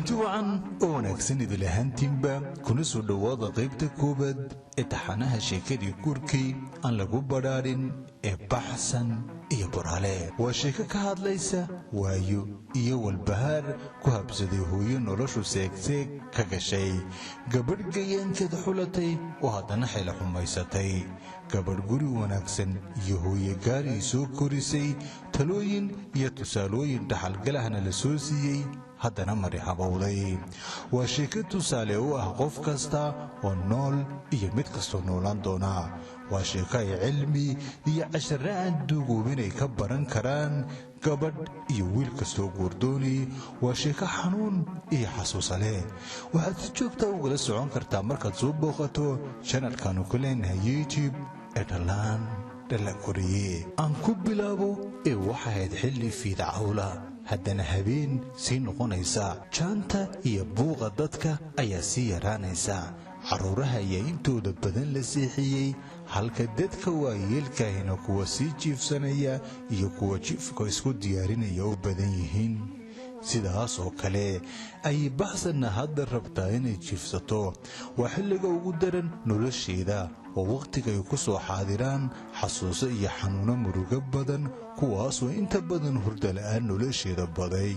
kulanti wacan oo wanaagsan idil ahaantiinba kuna soo dhawaada qaybta koobaad ee taxanaha sheekadii guurkii aan lagu badhaadhin ee baxsan iyo buraale. waa sheeko ka hadlaysa waayo iyo walbahaar ku habsaday hooyo noloshu seegseeg ka gashay, gabadh gayaankeed xulatay oo haddana xila xumaysatay, gabadh guri wanaagsan iyo hooye gaarii soo korisay, talooyin iyo tusaalooyin dhaxalgalahna la soo siiyey haddana mari habowday. waa sheeko tusaale u ah qof kasta oo nool iyo mid kastoo noolaan doona. waa sheeko ay cilmi iyo cashare aan duugoobinay ka baran karaan gabadh iyo wiil kastoo guurdooni. waa sheeko xanuun iyo xasuusa leh. waxaad si joogta ugala socon kartaa markaad soo booqato janalkaanu ku leenahay youtube ee dhalaan koriye. aan ku bilaabo ee waxa ahayd xilli fiidcawla, haddana habeen sii noqonaysa, jaanta iyo buuqa dadka ayaa sii yaraanaysa, carruuraha ayaa intooda badan la seexiyey, halka dadka waayeelkaahina kuwa sii jiifsanaya iyo kuwa jiifka isku diyaarinaya u badan yihiin. sidaas oo kale ayay baxsanna hadda rabtaa inay jiifsato. waa xilliga ugu daran nolosheeda oo wakhtiga ay ku soo xaadiraan xasuuso iyo xanuuno murugo badan, kuwaasoo inta badan hurdala'aan nolosheeda baday.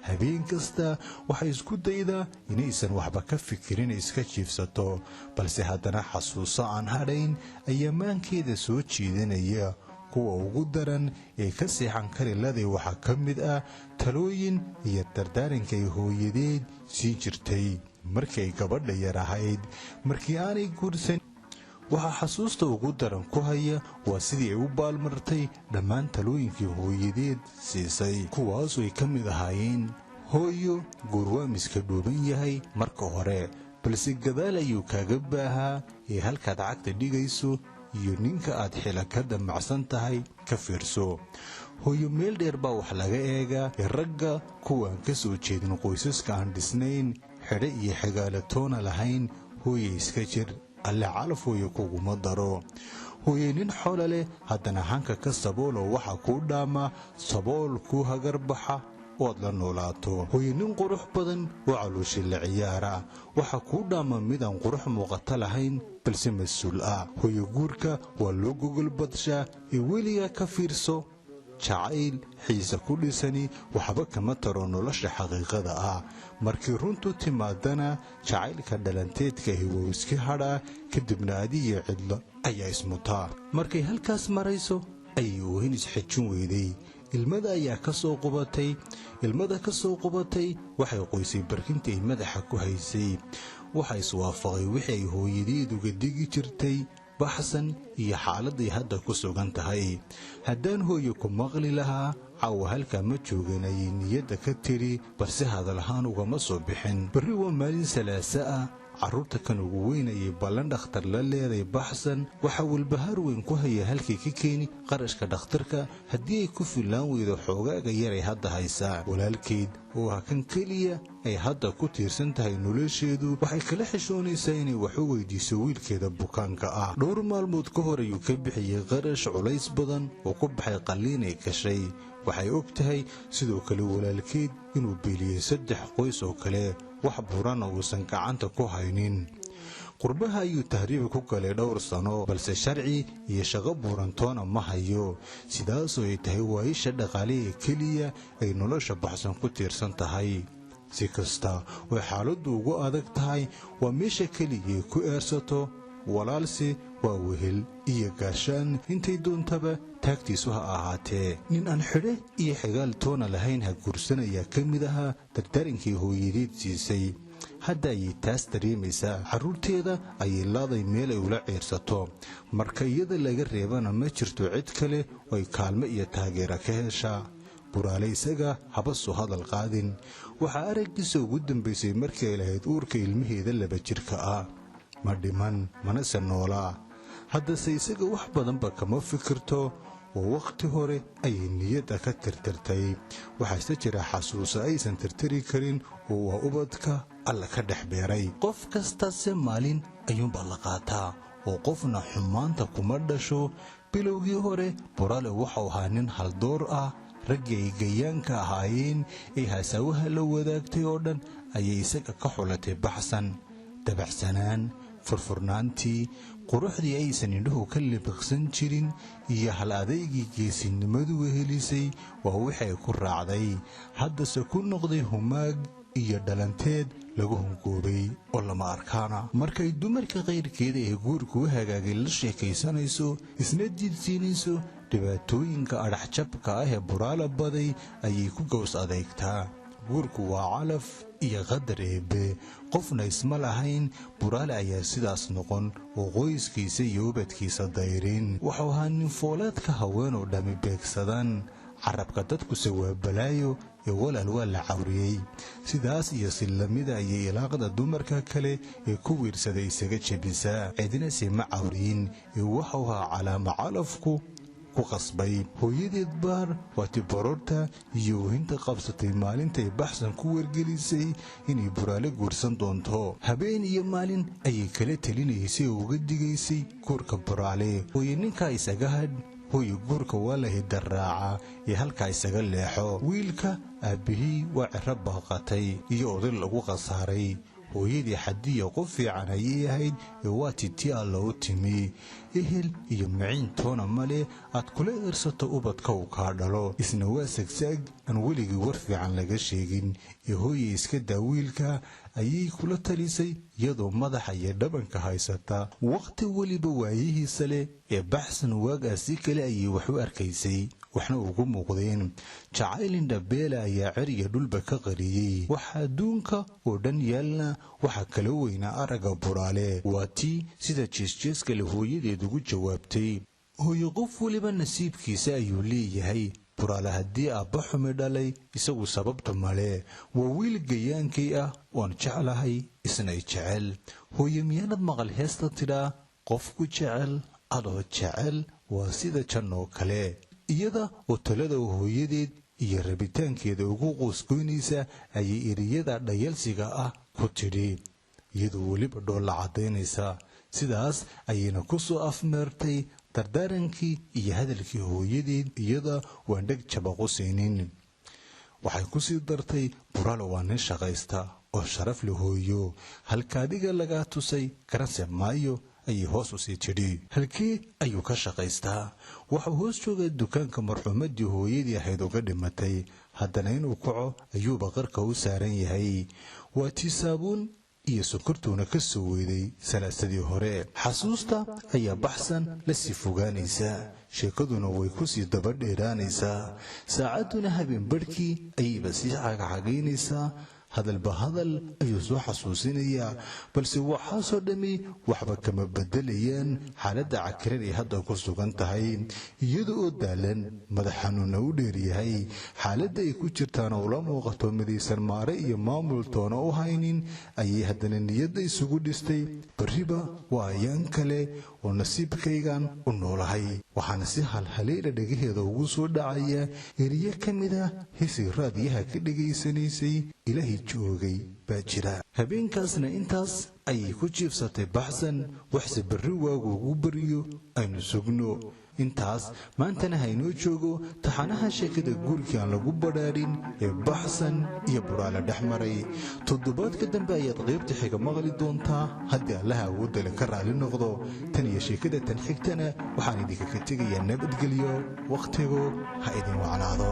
habeen kasta waxay isku daydaa inaysan waxba ka fikirin iska jiifsato, balse haddana xasuuso aan hadhayn ayaa maankeeda soo jiidanaya. kuwa ugu daran ee ka seexan kari laday waxaa ka mid ah talooyin iyo dardaarankay hooyadeed sii jirtay markii ay gabadha yar ahayd. markii aanay guursan, waxaa xasuusta ugu daran ku haya waa sidii ay u baalmartay dhammaan talooyinkii hooyadeed siisay, kuwaasoo ay ka mid ahaayeen: hooyo, guur waa miska dhuuban yahay marka hore, balse gadaal ayuu kaaga baahaa ee halkaad cagta dhigayso iyo ninka aad xila ka damacsan tahay ka fiirso. hooyo, meel dheer baa wax laga eegaa ee ragga kuwaan ka soo jeedin qoysaska aan dhisnayn, xidho iyo xigaalatoona lahayn, hooye iska jir, alle calaf hooye kuguma daro. hooye, nin xoolo leh haddana hanka ka sabooloo waxa kuu dhaama sabool kuu hagarbaxa oad la noolaato. hooye, nin qurux badan oo calooshi la ciyaara waxa kuu dhaama midaan qurux muuqato lahayn balse mas-uul ah. hooye, guurka waa loo gogol badshaa ee weligaa ka fiirso. jacayl xiise ku dhisani waxba kama taro nolosha xaqiiqada ah. markii runtu timaadana jacaylka dhalanteedkahi wuu iska hadhaa, kadibna adiyo cidlo ayaa ismutaa. markay halkaas marayso ayay oohin isxejin weyday. ilmada ayaa ka soo qubatay. ilmada ka soo qubatay waxay qoysay barkinta ay madaxa ku haysay. waxaa iswaafaqay wixii ay hooyadeed uga digi jirtay baxsan iyo xaaladday hadda ku sugan tahay. haddaan hooye ku maqli lahaa caawa halkaa ma joogan ayay niyadda ka tiri, balse hadalahaan ugama soo bixin. berri waa maalin salaasa ah. carruurta kan ugu weyn ayay ballan dhakhtar la leeday baxsan. waxaa walbahaar weyn ku haya halkay ka keeni qarashka dhakhtarka haddii ay ku fillaan weydo xoogaaga yaray hadda haysaa. walaalkeed oo ah kan keliya ay hadda ku tiirsan tahay nolosheedu waxay kala xishoonaysaa inay wax u weydiiso wiilkeeda bukaanka ah. dhowr maalmood ka hor ayuu ka bixiyey qarash culays badan oo ku baxay qalliinay gashay. waxay og tahay sidoo kale walaalkeed inuu beeliyey 3 qoys oo kale, wax burana uusan gacanta ku haynin. qurbaha ayuu tahriib ku galay dhowr sano, balse sharci iyo shaqo buurantoona ma hayo. sidaasoo ay tahay waa isha dhaqaaliga keliya ay nolosha baxsan ku tiirsan tahay. si kasta way xaaladdu ugu adag tahay, waa meesha keligii ku eersato. walaalsi waa wehel iyo gaashaan intay doontaba taagtiisu ha ahaatee. nin aan xidhe iyo xigaal toona lahayn ha guursanayaa ka mid ahaa dardaarankii hooyadeed siisay. hadda ayay taas dareemaysaa. carruurteeda ayay laaday meel ay ula ciirsato. marka iyada laga reebana ma jirto cid kale oo ay kaalmo iyo taageera ka heshaa. buraale isaga haba soo hadal qaadin. waxaa araggiisa ugu dambaysay markii ay lahayd uurka ilmaheeda 2 jirka ah. ma dhiman manase noolaa. haddase isaga wax badanba kama fikirto oo wakhti hore ayay niyadda ka tirtirtay. waxaase jira xasuuso aysan tirtiri karin oo waa ubadka alla ka dhex beeray. qof kastase maalin ayuunbaa la qaataa oo qofna xumaanta kuma dhasho. bilowgii hore buraale waxau ahaa nin haldoor ah. raggii ay gayaanka ahaayeen ee hasaawaha la wadaagtay oo dhan ayay isaga ka xulatay baxsan dabacsanaan furfurnaantii quruxdii aysan indhuhu ka libiqsan jirin iyo hal adeygii geesinimadu wehelisay waa waxay ku raacday haddase ku noqday humaag iyo dhalanteed lagu hunkoobay oo lama arkaana markay dumarka qayrkeeda ee guurku u hagaagay la sheekaysanayso isna diidsiinayso dhibaatooyinka adhaxjabka ah ee buraala baday ayay ku gows adeegtaa guurku waa calaf iyo qadar eebbe qofna isma lahayn buraale ayaa sidaas noqon oo qoyskiisa iyo ubadkiisa dayrin wuxuu ahaa nin fooleedka haweenoo dhammi beegsadan carabka dadkuse waa balaayo ee walaal waa la cawriyey sidaas iyo sillamida ayay ilaaqda dumarka kale ee ku wiirsada isaga jebisaa cidinase ma cawriyin ee wuxuu ahaa calaama calafku ku qasbay hooyadeed baar waati bororta iyo wahinta qabsatay maalintay baxsan ku wargelisay inay buraale guursan doonto habeen iyo maalin ayay kala talinaysay oo uga digaysay guurka buraale hooye ninkaa isaga hadh hooye guurka waa la hidarraaca ee halkaa isaga leexo wiilka aabbihii waa ciro baaqatay iyo oday lagu khasaaray hooyadii xadiya qof fiican ayay ahayd ee waa titii alla u timi ehel iyo maciin toona male aad kula eersato ubadka uu kaa dhalo isna waa sagsaag aan weligii war fiican laga sheegin ee hooye iska daa wiilka ayay kula talisay iyadoo madaxa iyo dhabanka haysata wakhti weliba waayihiisa leh ee baxsan waagaasi kale ayay wax u arkaysay waxna ugu muuqdeen jacaylin dhabeela ayaa ceriya dhulba ka qariyey waxa adduunka oo dhan yaalna waxa kala weynaa aragga buraale waa tii sida jeesjeeska le hooyadeed ugu jawaabtay hooye qof weliba nasiibkiisa ayuu leeyahay buraale haddii aabba xumi dhalay isagu sababta male waa wiil gayaankay ah oon jeclahay isna i jecel hooye miyaanad maqal heesta tidhaa qofku jecel adoo jecel waa sida jannoo kale iyada oo talada hooyadeed iyo rabitaankeeda ugu qoosgoynaysa ayay eriyada dhayalsiga ah ku tidhi iyadoo weliba dhoolla caddaynaysa sidaas ayayna ku soo afmeertay dardaarankii iyo hadalkii hooyadeed iyada waan dheg jabaqusaynin waxay ku sii dartay buraale waa nin shaqaysta oo sharaf la hooyo halkaadiga lagaa tusay garanse maayo ayay hoos u sii tidhi halkii ayuu ka shaqaystaa waxuu hoos joogay dukaanka marxuumaddii hooyadii ahayd uga dhimatay haddana inuu kaco ayuuba qarka u saaran yahay waa tii saabuun iyo sonkortuuna ka soo weyday salaasadii hore xasuusta ayaa baxsan la sii fogaanaysa sheekaduna way ku sii daba dheeraanaysaa saacadduna habeen barhkii ayayba sii cagacagaynaysaa hadalba hadal ayuu soo xasuusinayaa balse waxaasoo dhammi waxba kama beddelayaan xaaladda cakiran ay hadda ku sugan tahay iyada oo daalan madax xanuunna u dheeryahay xaaladda ay ku jirtaana ula muuqato midaysan maare iyo maamul toona u haynin ayay haddana niyadda isugu dhistay barriba waa ayaan kale oo nasiibkaygan u noolahay waxaana si halhaleela dhagaheeda ugu soo dhacaya eriye ka mid ah hesii raadiyaha ka dhegaysanaysay ilaahay joogay baa jira habeenkaasna intaas ayay ku jiifsatay baxsan waxse berri waagu ugu bariyo aynu sugno intaas maantana haynoo joogo taxanaha sheekada guurkii aan lagu badhaadhin ee baxsan iyo buraale dhex maray toddobaadka dambe ayaad qaybta xiga maqli doontaa haddii allaha awoodale ka raali noqdo tan iyo sheekada tan xigtana waxaan idinkaga tegayaa nabadgelyo wakhtigu ha idin wacnaado